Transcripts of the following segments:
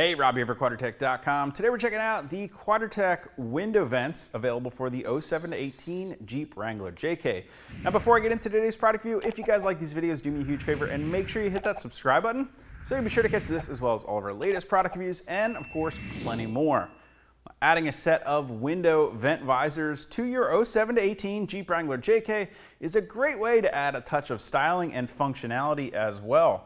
Hey, Rob here for Quadratec.com. Today we're checking out the Quadratec window vents available for the 07 to 18 Jeep Wrangler JK. Now before I get into today's product review, if you guys like these videos, do me a huge favor and make sure you hit that subscribe button so you'll be sure to catch this as well as all of our latest product reviews and of course plenty more. Adding a set of window vent visors to your 07 to 18 Jeep Wrangler JK is a great way to add a touch of styling and functionality as well.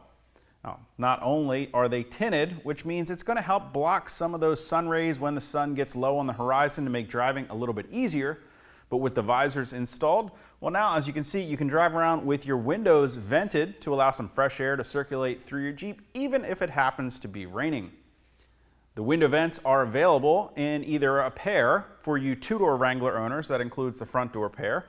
Now, not only are they tinted, which means it's going to help block some of those sun rays when the sun gets low on the horizon to make driving a little bit easier, but with the visors installed, well now as you can see, you can drive around with your windows vented to allow some fresh air to circulate through your Jeep even if it happens to be raining. The window vents are available in either a pair for you two-door Wrangler owners, that includes the front door pair,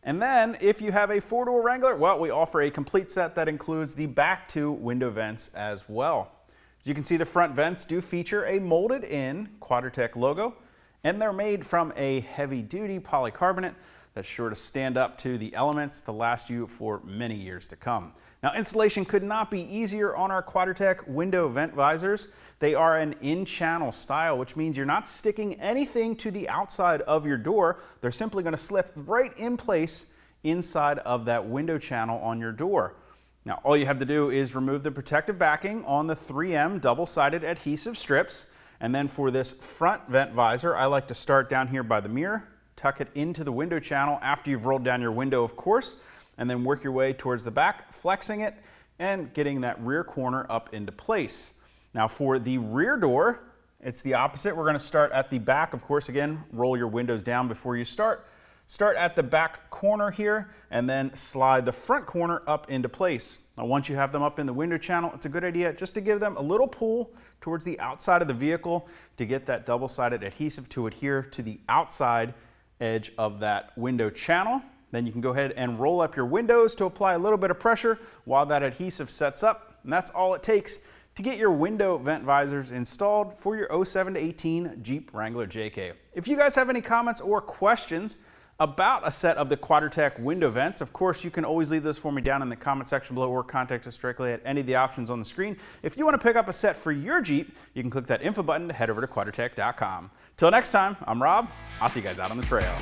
and then if you have a four-door Wrangler, well, we offer a complete set that includes the back two window vents as well. As you can see, the front vents do feature a molded in Quadratec logo, and they're made from a heavy-duty polycarbonate that's sure to stand up to the elements to last you for many years to come. Now, installation could not be easier on our Quadratec window vent visors. They are an in-channel style, which means you're not sticking anything to the outside of your door. They're simply going to slip right in place inside of that window channel on your door. Now, all you have to do is remove the protective backing on the 3M double-sided adhesive strips. And then for this front vent visor, I like to start down here by the mirror, tuck it into the window channel after you've rolled down your window, of course, and then work your way towards the back, flexing it and getting that rear corner up into place. Now for the rear door, it's the opposite. We're going to start at the back. Of course, again, roll your windows down before you start. Start at the back corner here and then slide the front corner up into place. Now once you have them up in the window channel, it's a good idea just to give them a little pull towards the outside of the vehicle to get that double-sided adhesive to adhere to the outside edge of that window channel. Then you can go ahead and roll up your windows to apply a little bit of pressure while that adhesive sets up. And that's all it takes to get your window vent visors installed for your 07 to 18 Jeep Wrangler JK. If you guys have any comments or questions about a set of the Quadratec window vents, of course you can always leave those for me down in the comment section below or contact us directly at any of the options on the screen. If you want to pick up a set for your Jeep, you can click that info button to head over to Quadratec.com. Till next time, I'm Rob. I'll see you guys out on the trail.